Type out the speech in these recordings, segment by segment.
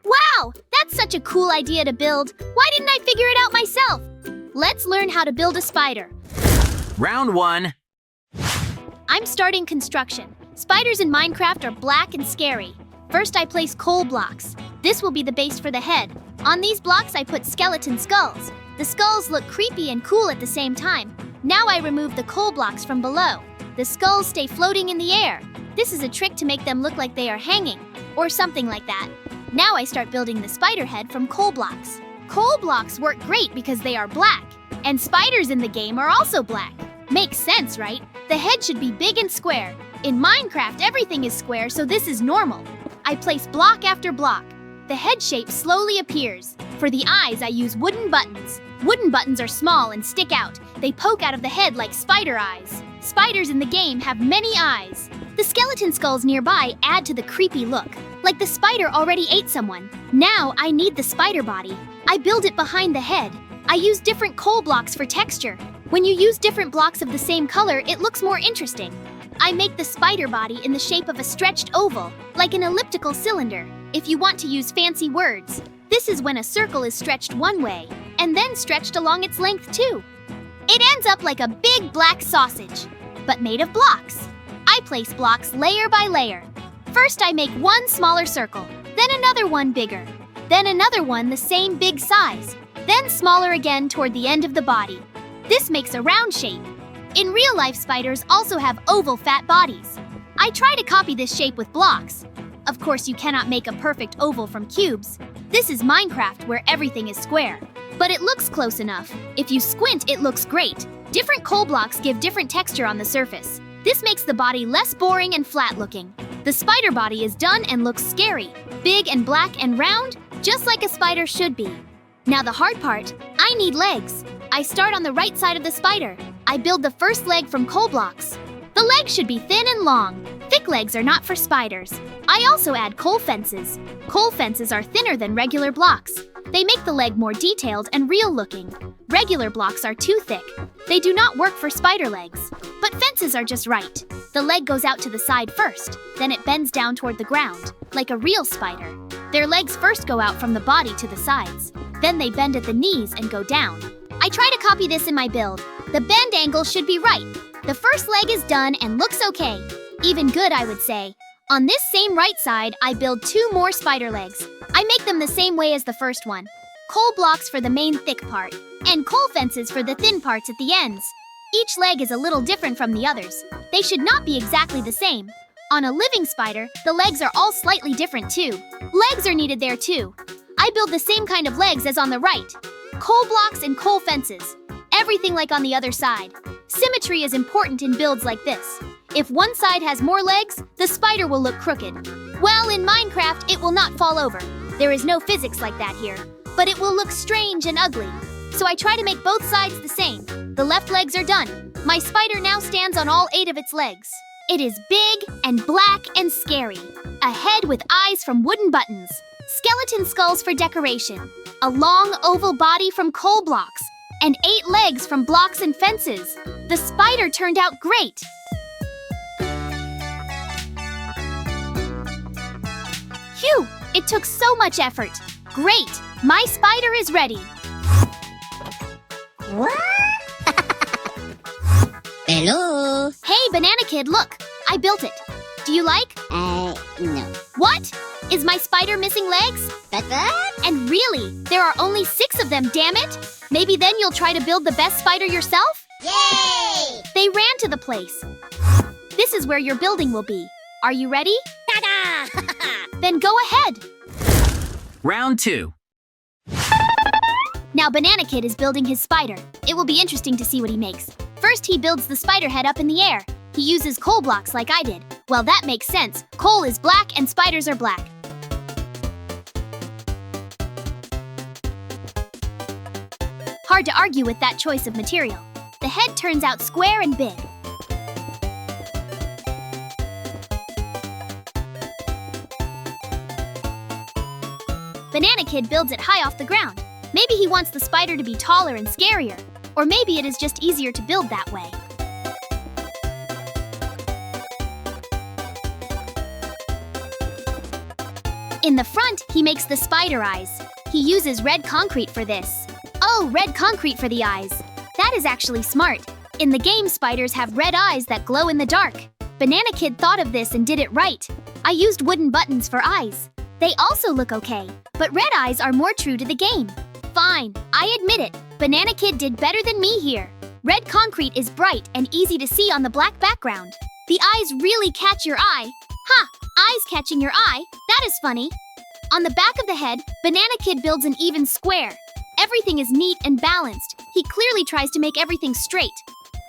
Wow, that's such a cool idea to build. Why didn't I figure it out myself? Let's learn how to build a spider. Round 1. I'm starting construction. Spiders in Minecraft are black and scary. First, I place coal blocks. This will be the base for the head. On these blocks, I put skeleton skulls. The skulls look creepy and cool at the same time. Now I remove the coal blocks from below. The skulls stay floating in the air. This is a trick to make them look like they are hanging, or something like that. Now I start building the spider head from coal blocks. Coal blocks work great because they are black, and spiders in the game are also black. Makes sense, right? The head should be big and square. In Minecraft, everything is square, so this is normal. I place block after block. The head shape slowly appears. For the eyes, I use wooden buttons. Wooden buttons are small and stick out. They poke out of the head like spider eyes. Spiders in the game have many eyes. The skeleton skulls nearby add to the creepy look, like the spider already ate someone. Now I need the spider body. I build it behind the head. I use different coal blocks for texture. When you use different blocks of the same color, it looks more interesting. I make the spider body in the shape of a stretched oval, like an elliptical cylinder. If you want to use fancy words, this is when a circle is stretched one way, and then stretched along its length too. It ends up like a big black sausage, but made of blocks. I place blocks layer by layer. First I make one smaller circle, then another one bigger, then another one the same big size, then smaller again toward the end of the body. This makes a round shape. In real life, spiders also have oval fat bodies. I try to copy this shape with blocks. Of course, you cannot make a perfect oval from cubes. This is Minecraft where everything is square. But it looks close enough. If you squint, it looks great. Different coal blocks give different texture on the surface. This makes the body less boring and flat looking. The spider body is done and looks scary. Big and black and round, just like a spider should be. Now the hard part, I need legs. I start on the right side of the spider. I build the first leg from coal blocks. The legs should be thin and long. Thick legs are not for spiders. I also add coal fences. Coal fences are thinner than regular blocks. They make the leg more detailed and real looking. Regular blocks are too thick. They do not work for spider legs. But fences are just right. The leg goes out to the side first, then it bends down toward the ground, like a real spider. Their legs first go out from the body to the sides. Then they bend at the knees and go down. I try to copy this in my build. The bend angle should be right. The first leg is done and looks okay. Even good, I would say. On this same right side, I build 2 more spider legs. I make them the same way as the first one. Coal blocks for the main thick part, and coal fences for the thin parts at the ends. Each leg is a little different from the others. They should not be exactly the same. On a living spider, the legs are all slightly different too. Legs are needed there too. I build the same kind of legs as on the right. Coal blocks and coal fences. Everything like on the other side. Symmetry is important in builds like this. If one side has more legs, the spider will look crooked. Well, in Minecraft, it will not fall over. There is no physics like that here. But it will look strange and ugly. So I try to make both sides the same. The left legs are done. My spider now stands on all 8 of its legs. It is big and black and scary. A head with eyes from wooden buttons. Skeleton skulls for decoration. A long oval body from coal blocks. And 8 legs from blocks and fences. The spider turned out great. Phew! It took so much effort. Great! My spider is ready. What? Hello? Hey, Banana Kid, look! I built it. Do you like? No. What? Is my spider missing legs? What? And really, there are only 6 of them, damn it! Maybe then you'll try to build the best spider yourself? Yay! They ran to the place. This is where your building will be. Are you ready? Ta-da! Then go ahead. Round 2. Now Banana Kid is building his spider. It will be interesting to see what he makes. First, he builds the spider head up in the air. He uses coal blocks like I did. Well, that makes sense. Coal is black and spiders are black. Hard to argue with that choice of material. The head turns out square and big. Banana Kid builds it high off the ground. Maybe he wants the spider to be taller and scarier. Or maybe it is just easier to build that way. In the front, he makes the spider eyes. He uses red concrete for this. Oh, red concrete for the eyes. That is actually smart. In the game, spiders have red eyes that glow in the dark. Banana Kid thought of this and did it right. I used wooden buttons for eyes. They also look okay, but red eyes are more true to the game. Fine, I admit it. Banana Kid did better than me here. Red concrete is bright and easy to see on the black background. The eyes really catch your eye. Ha! Eyes catching your eye? That is funny. On the back of the head, Banana Kid builds an even square. Everything is neat and balanced. He clearly tries to make everything straight.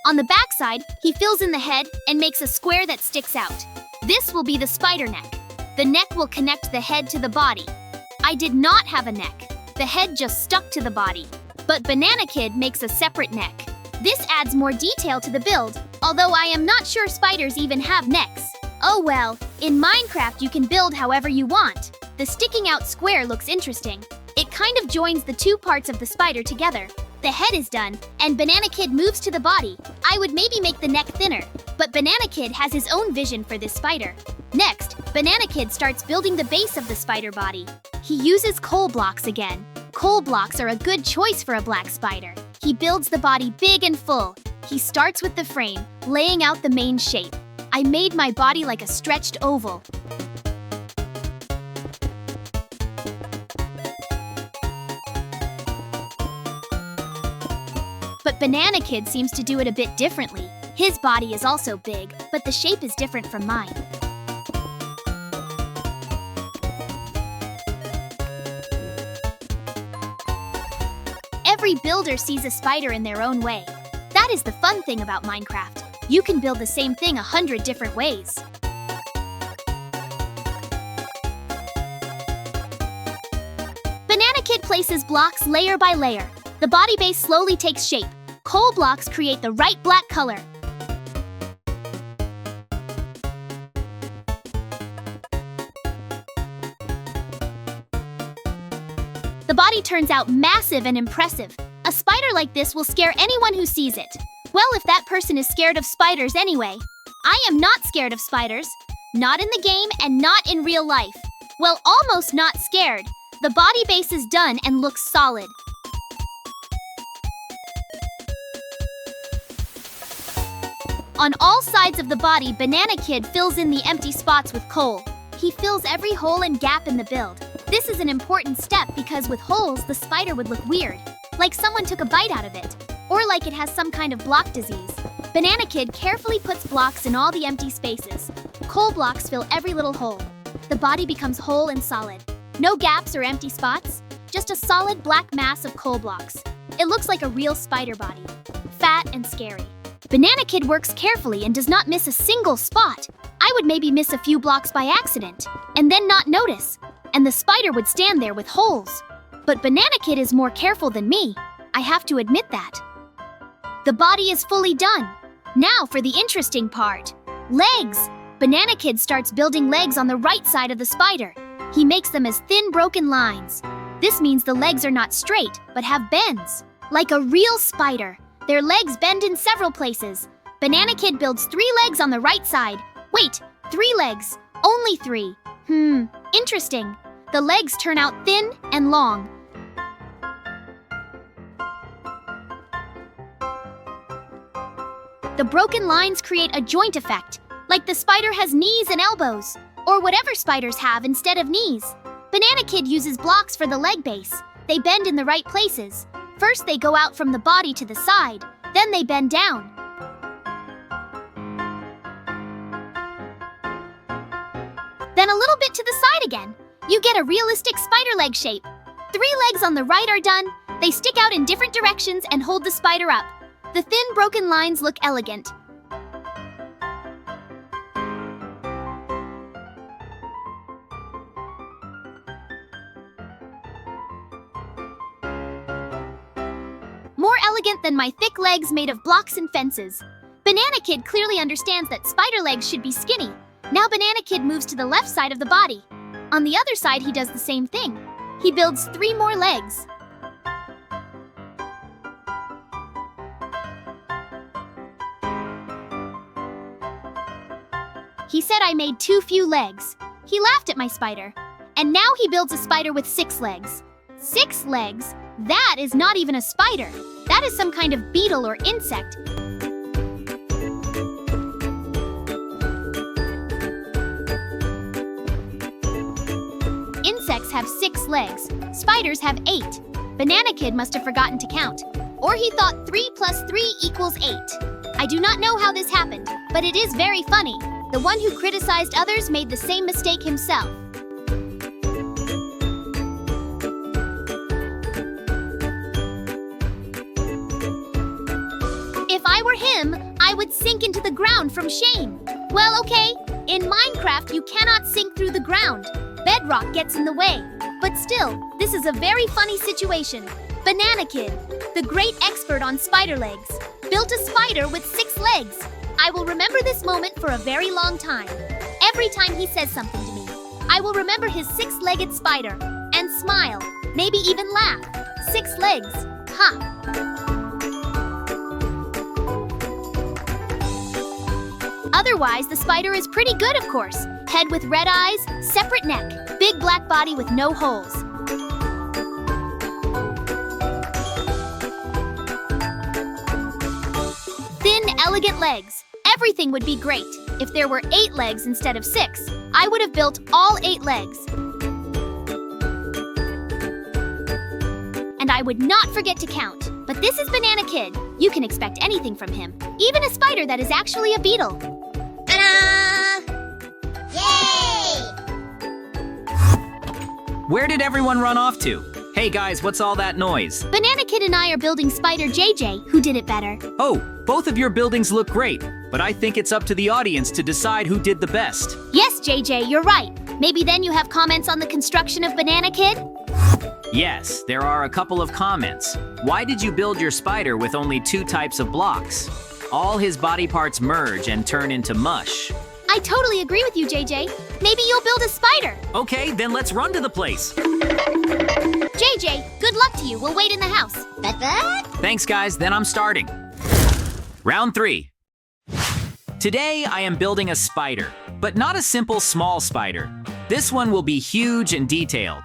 On the backside, he fills in the head and makes a square that sticks out. This will be the spider neck. The neck will connect the head to the body. I did not have a neck. The head just stuck to the body. But Banana Kid makes a separate neck. This adds more detail to the build, although I am not sure spiders even have necks. Oh well, in Minecraft you can build however you want. The sticking out square looks interesting. It kind of joins the two parts of the spider together. The head is done, and Banana Kid moves to the body. I would maybe make the neck thinner, but Banana Kid has his own vision for this spider. Next, Banana Kid starts building the base of the spider body. He uses coal blocks again. Coal blocks are a good choice for a black spider. He builds the body big and full. He starts with the frame, laying out the main shape. I made my body like a stretched oval. But Banana Kid seems to do it a bit differently. His body is also big, but the shape is different from mine. Every builder sees a spider in their own way. That is the fun thing about Minecraft. You can build the same thing 100 different ways. Banana Kid places blocks layer by layer. The body base slowly takes shape. Coal blocks create the right black color. The body turns out massive and impressive. A spider like this will scare anyone who sees it. Well, if that person is scared of spiders anyway. I am not scared of spiders. Not in the game and not in real life. Well, almost not scared. The body base is done and looks solid. On all sides of the body, Banana Kid fills in the empty spots with coal. He fills every hole and gap in the build. This is an important step because with holes, the spider would look weird, like someone took a bite out of it, or like it has some kind of block disease. Banana Kid carefully puts blocks in all the empty spaces. Coal blocks fill every little hole. The body becomes whole and solid. No gaps or empty spots, just a solid black mass of coal blocks. It looks like a real spider body, fat and scary. Banana Kid works carefully and does not miss a single spot. I would maybe miss a few blocks by accident, and then not notice, and the spider would stand there with holes. But Banana Kid is more careful than me. I have to admit that. The body is fully done. Now for the interesting part. Legs! Banana Kid starts building legs on the right side of the spider. He makes them as thin broken lines. This means the legs are not straight, but have bends. Like a real spider. Their legs bend in several places. Banana Kid builds 3 legs on the right side. Wait, 3 legs. Only 3. Interesting. The legs turn out thin and long. The broken lines create a joint effect, like the spider has knees and elbows, or whatever spiders have instead of knees. Banana Kid uses blocks for the leg base. They bend in the right places. First they go out from the body to the side, then they bend down. Then a little bit to the side again. You get a realistic spider leg shape. 3 legs on the right are done. They stick out in different directions and hold the spider up. The thin broken lines look elegant. More elegant than my thick legs made of blocks and fences. Banana Kid clearly understands that spider legs should be skinny. Now Banana Kid moves to the left side of the body. On the other side, he does the same thing. He builds 3 more legs. He said I made too few legs. He laughed at my spider. And now he builds a spider with 6 legs. 6 legs? That is not even a spider. That is some kind of beetle or insect. Insects have 6 legs. Spiders have 8. Banana Kid must have forgotten to count. Or he thought 3 plus 3 equals 8. I do not know how this happened, but it is very funny. The one who criticized others made the same mistake himself. If I were him, I would sink into the ground from shame. Well, okay, in Minecraft you cannot sink through the ground. Bedrock gets in the way. But still, this is a very funny situation. Banana Kid, the great expert on spider legs, built a spider with 6 legs. I will remember this moment for a very long time. Every time he says something to me, I will remember his 6-legged spider and smile, maybe even laugh. 6 legs, ha! Otherwise, the spider is pretty good, of course. Head with red eyes, separate neck, big black body with no holes. Thin, elegant legs. Everything would be great. If there were 8 legs instead of 6, I would have built all 8 legs. And I would not forget to count. But this is Banana Kid. You can expect anything from him. Even a spider that is actually a beetle. Ta-da! Yay! Where did everyone run off to? Hey guys, what's all that noise? Banana Kid and I are building Spider JJ, who did it better. Oh, both of your buildings look great, but I think it's up to the audience to decide who did the best. Yes, JJ, you're right. Maybe then you have comments on the construction of Banana Kid? Yes, there are a couple of comments. Why did you build your spider with only 2 types of blocks? All his body parts merge and turn into mush. I totally agree with you, JJ. Maybe you'll build a spider. Okay, then let's run to the place. JJ, good luck to you. We'll wait in the house. But? Thanks, guys. Then I'm starting. Round 3. Today, I am building a spider, but not a simple small spider. This one will be huge and detailed.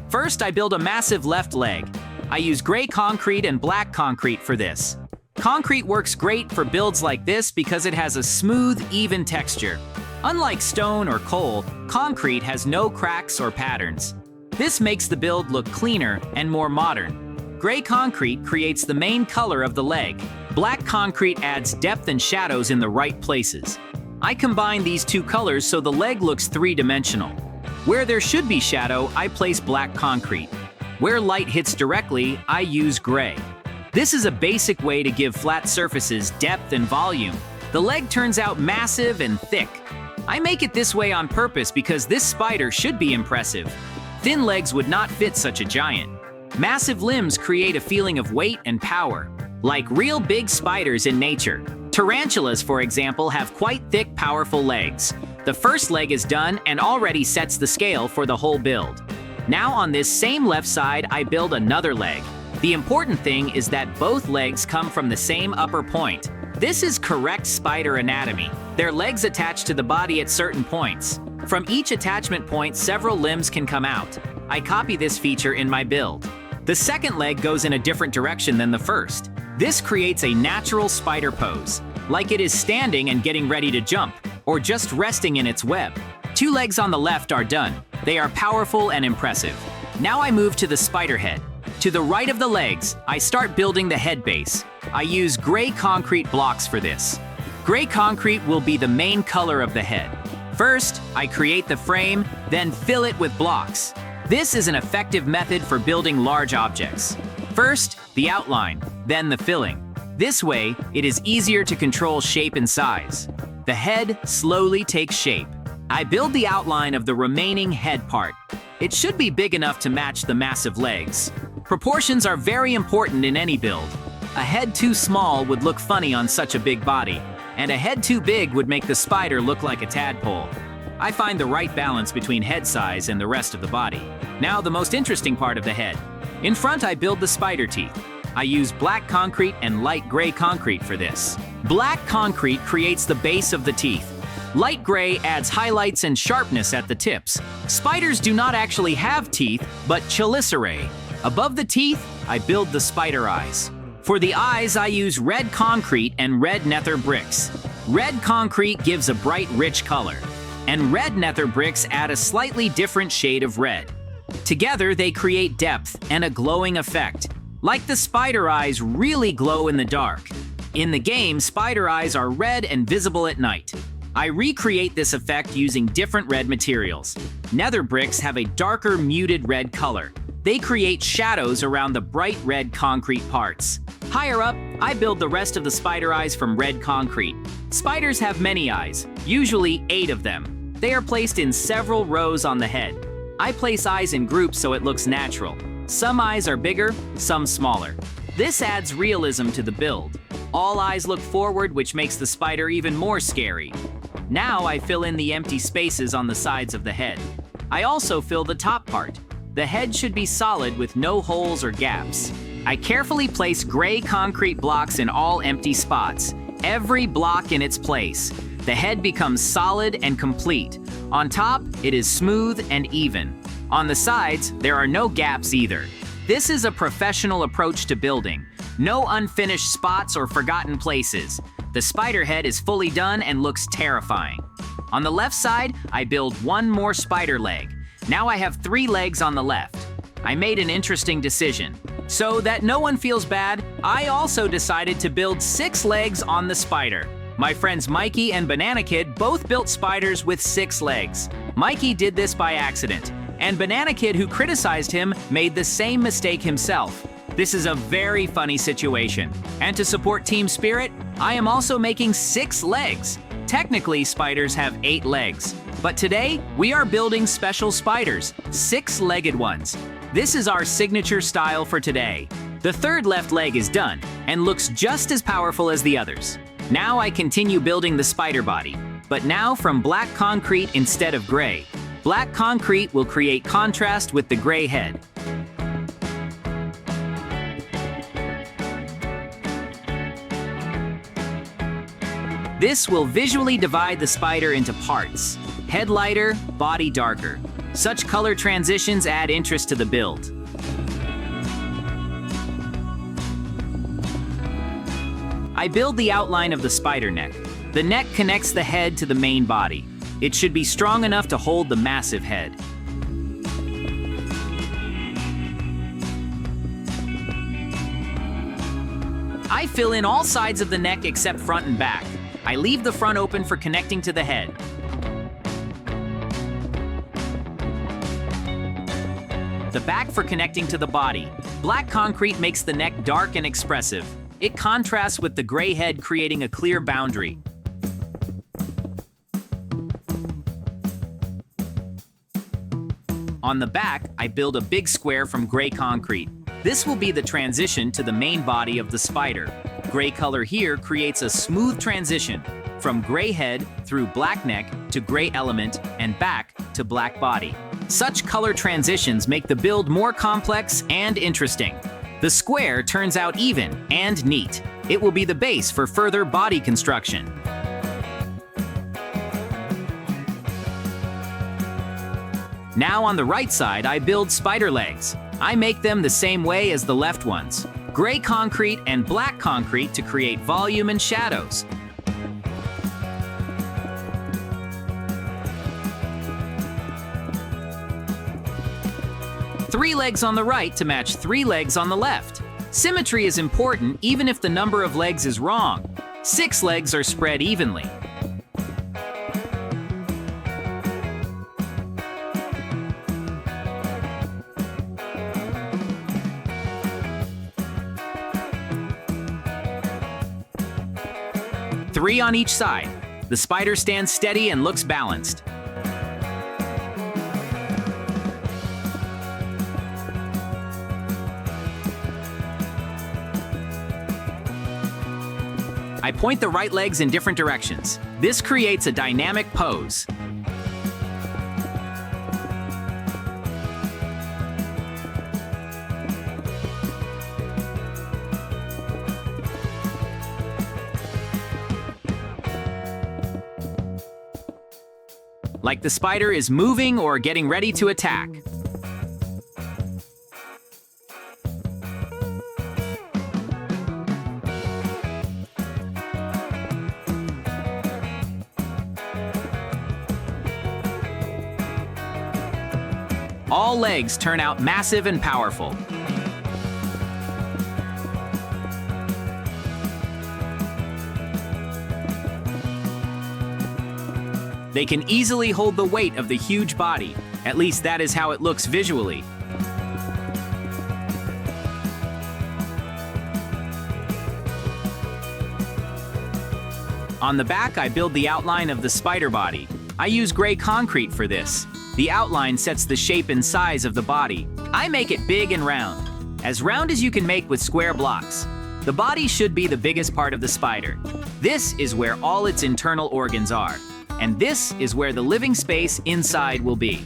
First, I build a massive left leg. I use gray concrete and black concrete for this. Concrete works great for builds like this because it has a smooth, even texture. Unlike stone or coal, concrete has no cracks or patterns. This makes the build look cleaner and more modern. Gray concrete creates the main color of the leg. Black concrete adds depth and shadows in the right places. I combine these 2 colors so the leg looks 3-dimensional. Where there should be shadow, I place black concrete. Where light hits directly, I use gray. This is a basic way to give flat surfaces depth and volume. The leg turns out massive and thick. I make it this way on purpose because this spider should be impressive. Thin legs would not fit such a giant. Massive limbs create a feeling of weight and power, like real big spiders in nature. Tarantulas, for example, have quite thick, powerful legs. The first leg is done and already sets the scale for the whole build. Now on this same left side, I build another leg. The important thing is that both legs come from the same upper point. This is correct spider anatomy. Their legs attach to the body at certain points. From each attachment point, several limbs can come out. I copy this feature in my build. The second leg goes in a different direction than the first. This creates a natural spider pose, like it is standing and getting ready to jump, or just resting in its web. 2 legs on the left are done. They are powerful and impressive. Now I move to the spider head. To the right of the legs, I start building the head base. I use gray concrete blocks for this. Gray concrete will be the main color of the head. First, I create the frame, then fill it with blocks. This is an effective method for building large objects. First, the outline, then the filling. This way, it is easier to control shape and size. The head slowly takes shape. I build the outline of the remaining head part. It should be big enough to match the massive legs. Proportions are very important in any build. A head too small would look funny on such a big body, and a head too big would make the spider look like a tadpole. I find the right balance between head size and the rest of the body. Now the most interesting part of the head. In front, I build the spider teeth. I use black concrete and light gray concrete for this. Black concrete creates the base of the teeth. Light gray adds highlights and sharpness at the tips. Spiders do not actually have teeth, but chelicerae. Above the teeth, I build the spider eyes. For the eyes, I use red concrete and red nether bricks. Red concrete gives a bright, rich color, and red nether bricks add a slightly different shade of red. Together, they create depth and a glowing effect, like the spider eyes really glow in the dark. In the game, spider eyes are red and visible at night. I recreate this effect using different red materials. Nether bricks have a darker, muted red color. They create shadows around the bright red concrete parts. Higher up, I build the rest of the spider eyes from red concrete. Spiders have many eyes, usually 8 of them. They are placed in several rows on the head. I place eyes in groups so it looks natural. Some eyes are bigger, some smaller. This adds realism to the build. All eyes look forward, which makes the spider even more scary. Now I fill in the empty spaces on the sides of the head. I also fill the top part. The head should be solid with no holes or gaps. I carefully place gray concrete blocks in all empty spots, every block in its place. The head becomes solid and complete. On top, it is smooth and even. On the sides, there are no gaps either. This is a professional approach to building. No unfinished spots or forgotten places. The spider head is fully done and looks terrifying. On the left side, I build one more spider leg. Now I have 3 legs on the left. I made an interesting decision. So that no one feels bad, I also decided to build 6 legs on the spider. My friends Mikey and Banana Kid both built spiders with 6 legs. Mikey did this by accident, and Banana Kid, who criticized him, made the same mistake himself. This is a very funny situation. And to support team spirit, I am also making 6 legs. Technically, spiders have 8 legs. But today, we are building special spiders, 6-legged ones. This is our signature style for today. The 3rd left leg is done and looks just as powerful as the others. Now I continue building the spider body, but now from black concrete instead of gray. Black concrete will create contrast with the gray head. This will visually divide the spider into parts. Head lighter, body darker. Such color transitions add interest to the build. I build the outline of the spider neck. The neck connects the head to the main body. It should be strong enough to hold the massive head. I fill in all sides of the neck except front and back. I leave the front open for connecting to the head. The back for connecting to the body. Black concrete makes the neck dark and expressive. It contrasts with the gray head, creating a clear boundary. On the back, I build a big square from gray concrete. This will be the transition to the main body of the spider. Gray color here creates a smooth transition from gray head through black neck to gray element and back to black body. Such color transitions make the build more complex and interesting. The square turns out even and neat. It will be the base for further body construction. Now on the right side, I build spider legs. I make them the same way as the left ones. Gray concrete and black concrete to create volume and shadows. Three legs on the right to match 3 legs on the left. Symmetry is important even if the number of legs is wrong. 6 legs are spread evenly. Three on each side. The spider stands steady and looks balanced. I point the right legs in different directions. This creates a dynamic pose. like the spider is moving or getting ready to attack. All legs turn out massive and powerful. They can easily hold the weight of the huge body. At least that is how it looks visually. On the back, I build the outline of the spider body. I use gray concrete for this. The outline sets the shape and size of the body. I make it big and round as you can make with square blocks. The body should be the biggest part of the spider. This is where all its internal organs are. And this is where the living space inside will be.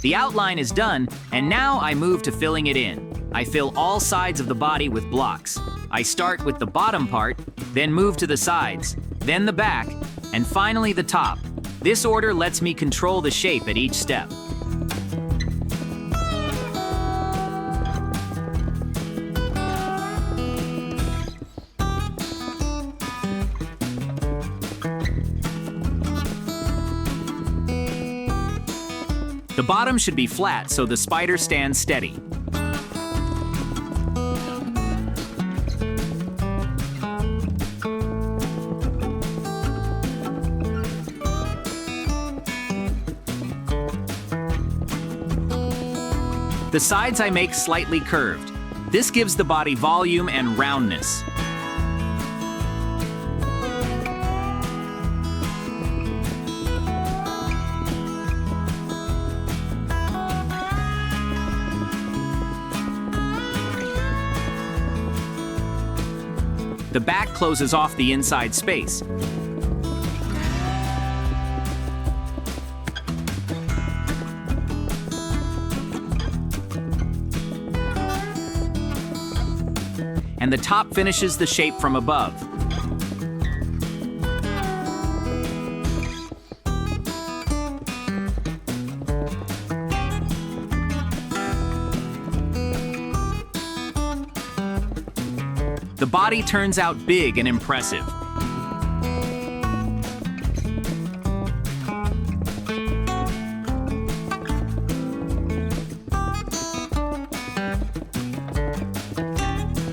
The outline is done, and now I move to filling it in. I fill all sides of the body with blocks. I start with the bottom part, then move to the sides, then the back, and finally the top. This order lets me control the shape at each step. The bottom should be flat so the spider stands steady. The sides I make slightly curved. This gives the body volume and roundness. The back closes off the inside space. And the top finishes the shape from above. The body turns out big and impressive.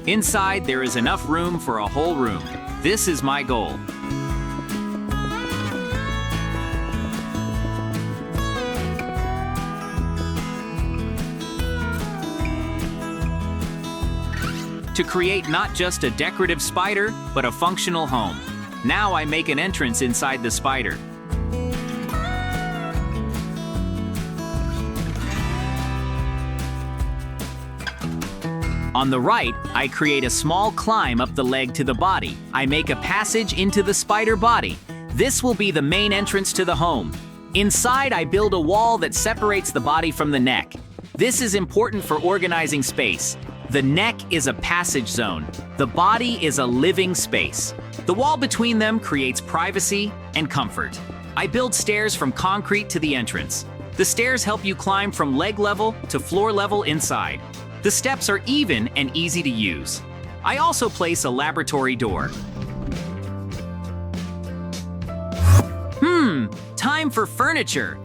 Inside, there is enough room for a whole room. This is my goal. To create not just a decorative spider, but a functional home. Now I make an entrance inside the spider. On the right, I create a small climb up the leg to the body. I make a passage into the spider body. This will be the main entrance to the home. Inside, I build a wall that separates the body from the neck. This is important for organizing space. The neck is a passage zone. The body is a living space. The wall between them creates privacy and comfort. I build stairs from concrete to the entrance. The stairs help you climb from leg level to floor level inside. The steps are even and easy to use. I also place a laboratory door. Time for furniture.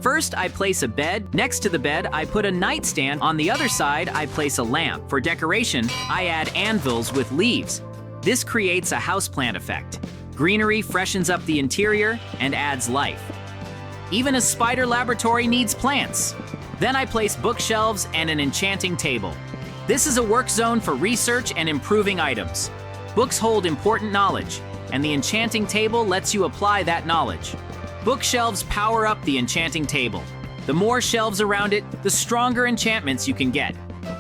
First, I place a bed. Next to the bed, I put a nightstand. On the other side, I place a lamp. For decoration, I add anvils with leaves. This creates a houseplant effect. Greenery freshens up the interior and adds life. Even a spider laboratory needs plants. Then I place bookshelves and an enchanting table. This is a work zone for research and improving items. Books hold important knowledge, and the enchanting table lets you apply that knowledge. Bookshelves power up the enchanting table. The more shelves around it, the stronger enchantments you can get.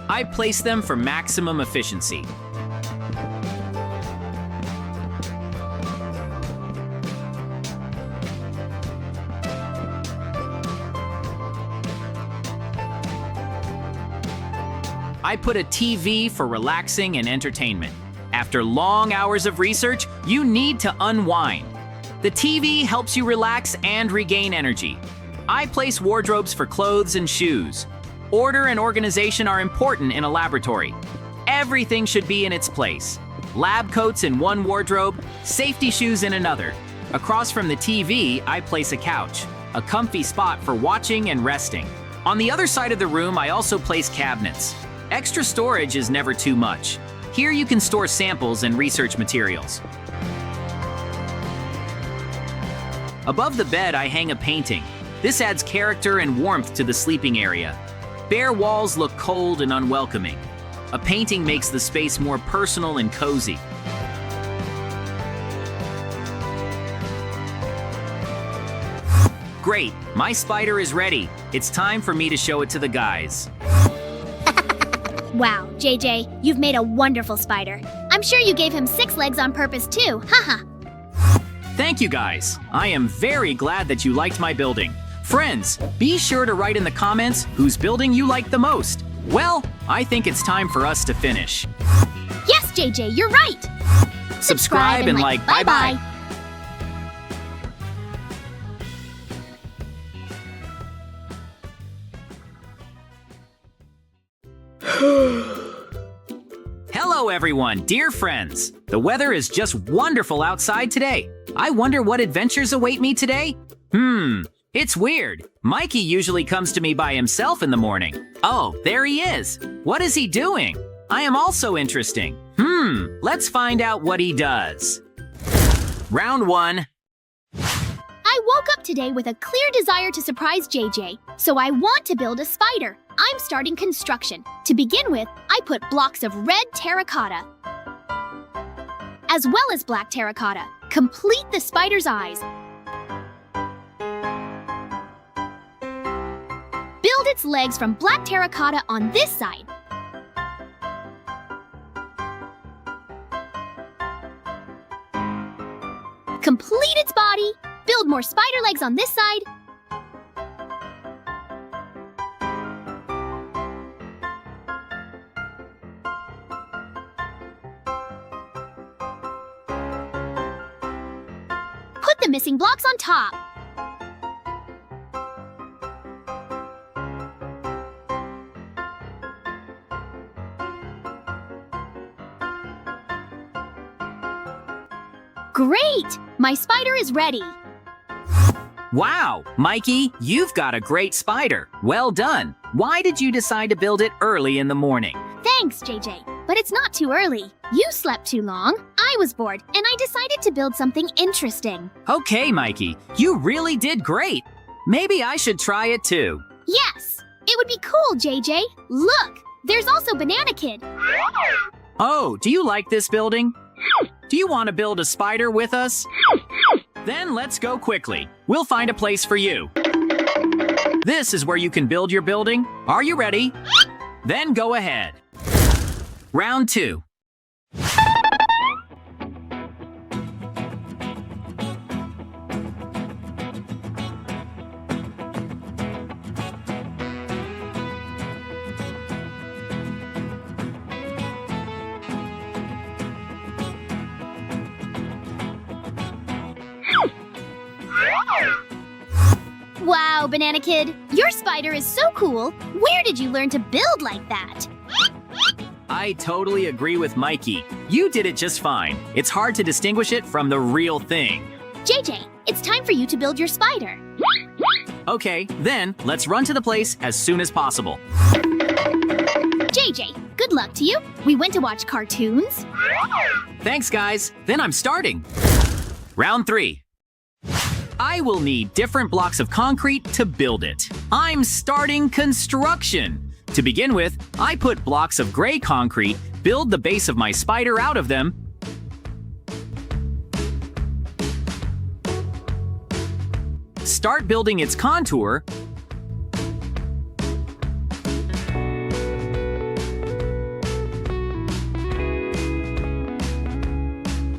I place them for maximum efficiency. I put a TV for relaxing and entertainment. After long hours of research, you need to unwind. The TV helps you relax and regain energy. I place wardrobes for clothes and shoes. Order and organization are important in a laboratory. Everything should be in its place. Lab coats in one wardrobe, safety shoes in another. Across from the TV, I place a couch, a comfy spot for watching and resting. On the other side of the room, I also place cabinets. Extra storage is never too much. Here you can store samples and research materials. Above the bed, I hang a painting. This adds character and warmth to the sleeping area. Bare walls look cold and unwelcoming. A painting makes the space more personal and cozy. Great, my spider is ready. It's time for me to show it to the guys. Wow, JJ, you've made a wonderful spider. I'm sure you gave him 6 legs on purpose too, haha. Thank you guys. I am very glad that you liked my building. Friends, be sure to write in the comments whose building you like the most. Well, I think it's time for us to finish. Yes, JJ, you're right. Subscribe and like. Bye-bye. Hello everyone, dear friends. The weather is just wonderful outside today. I wonder what adventures await me today? It's weird. Mikey usually comes to me by himself in the morning. Oh, there he is. What is he doing? I am also interesting. Let's find out what he does. Round 1. I woke up today with a clear desire to surprise JJ, so I want to build a spider. I'm starting construction. To begin with, I put blocks of red terracotta, as well as black terracotta. Complete the spider's eyes. Build its legs from black terracotta on this side. Complete its body. Build more spider legs on this side. Put the missing blocks on top. Great! My spider is ready. Wow, Mikey, you've got a great spider. Well done. Why did you decide to build it early in the morning? Thanks, JJ. But it's not too early. You slept too long. I was bored, and I decided to build something interesting. Okay, Mikey, you really did great. Maybe I should try it too. Yes! It would be cool, JJ. Look! There's also Banana Kid. Oh, do you like this building? Do you want to build a spider with us? Then let's go quickly. We'll find a place for you. This is where you can build your building. Are you ready? Then go ahead. Round 2. Wow, Banana Kid, your spider is so cool. Where did you learn to build like that? I totally agree with Mikey. You did it just fine. It's hard to distinguish it from the real thing. JJ, it's time for you to build your spider. Okay, then let's run to the place as soon as possible. JJ, good luck to you. We went to watch cartoons. Thanks, guys. Then I'm starting. Round 3. I will need different blocks of concrete to build it. I'm starting construction. To begin with, I put blocks of gray concrete, build the base of my spider out of them, start building its contour,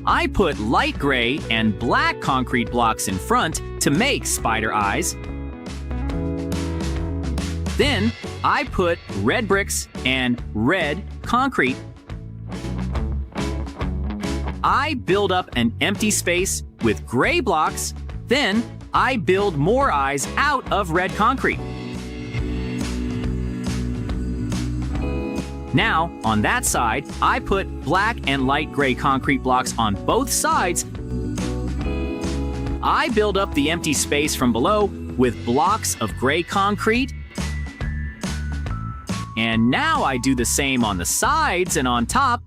I put light gray and black concrete blocks in front to make spider eyes. Then, I put red bricks and red concrete. I build up an empty space with gray blocks. Then I build more eyes out of red concrete. Now, on that side, I put black and light gray concrete blocks on both sides. I build up the empty space from below with blocks of gray concrete. And now I do the same on the sides and on top.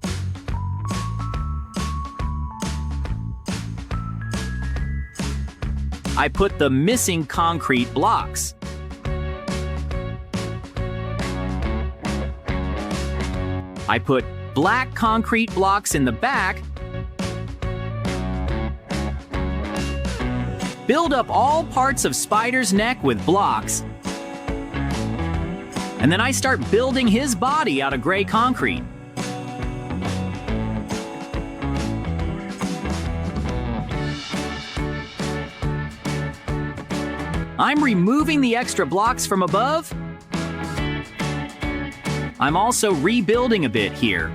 I put the missing concrete blocks. I put black concrete blocks in the back. Build up all parts of Spider's neck with blocks. And then I start building his body out of gray concrete. I'm removing the extra blocks from above. I'm also rebuilding a bit here.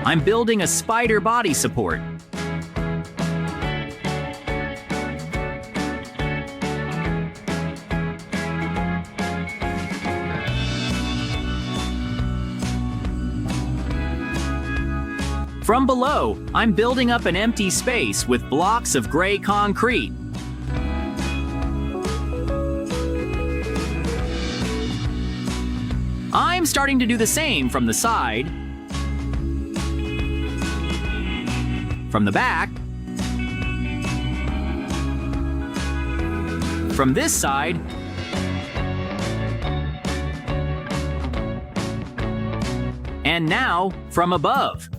I'm building a spider body support. From below, I'm building up an empty space with blocks of gray concrete. I'm starting to do the same from the side, from the back, from this side, and now from above.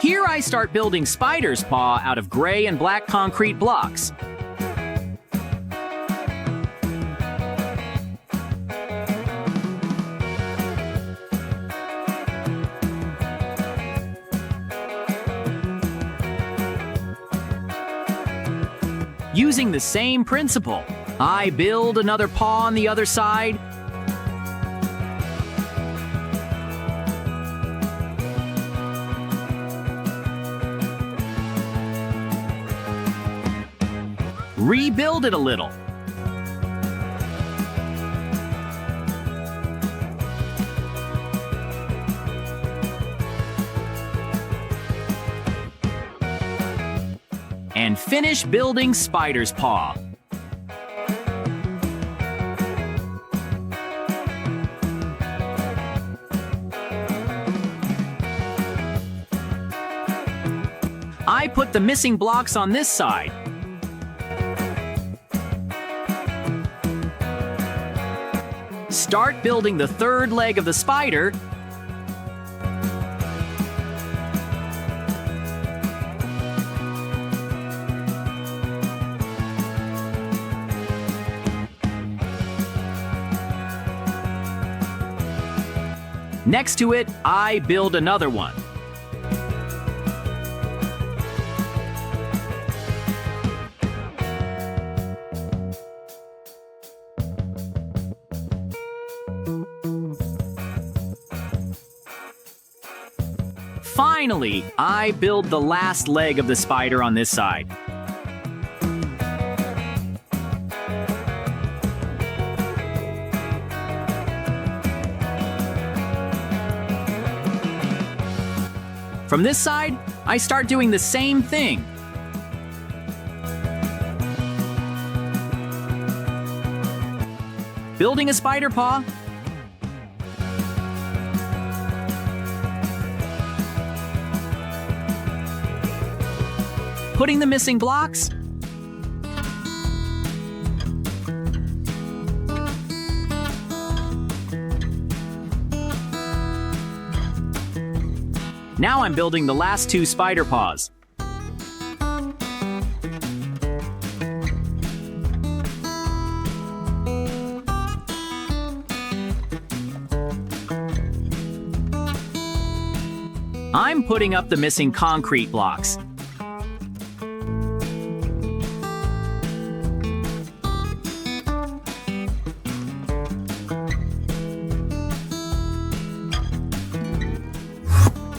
Here I start building Spider's paw out of gray and black concrete blocks. Using the same principle, I build another paw on the other side. Rebuild it a little. And finish building Spider's paw. I put the missing blocks on this side. Start building the third leg of the spider. Next to it, I build another one. Finally, I build the last leg of the spider on this side. From this side, I start doing the same thing. Building a spider paw. Putting the missing blocks. Now I'm building the last two spider paws. I'm putting up the missing concrete blocks.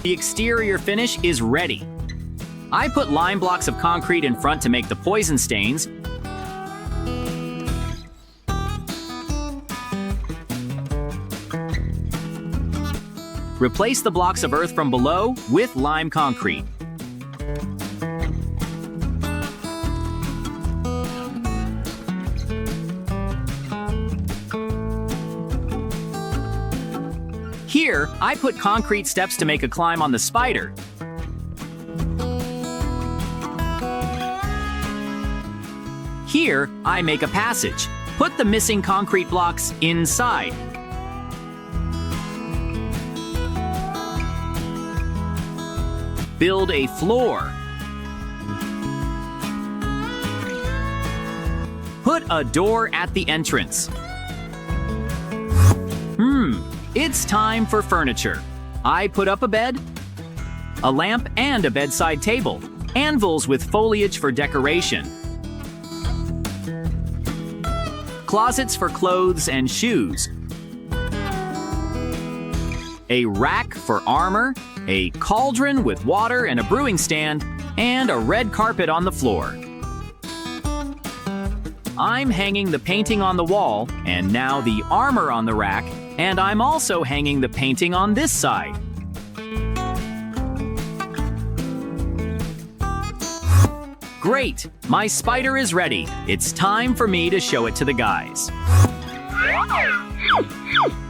The exterior finish is ready. I put lime blocks of concrete in front to make the poison stains. Replace the blocks of earth from below with lime concrete. Here, I put concrete steps to make a climb on the spider. Here, I make a passage. Put the missing concrete blocks inside. Build a floor. Put a door at the entrance. It's time for furniture. I put up a bed, a lamp, and a bedside table. Anvils with foliage for decoration. Closets for clothes and shoes. A rack for armor, a cauldron with water and a brewing stand, and a red carpet on the floor. I'm hanging the painting on the wall, and now the armor on the rack, and I'm also hanging the painting on this side. Great! My spider is ready. It's time for me to show it to the guys.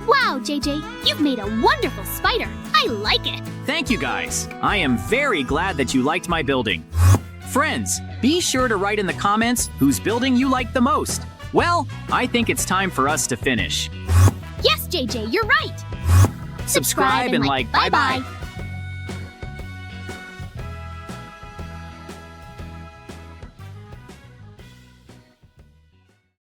Wow, JJ, you've made a wonderful spider. I like it. Thank you, guys. I am very glad that you liked my building. Friends, be sure to write in the comments whose building you like the most. Well, I think it's time for us to finish. Yes, JJ, you're right. Subscribe and like. Bye-bye.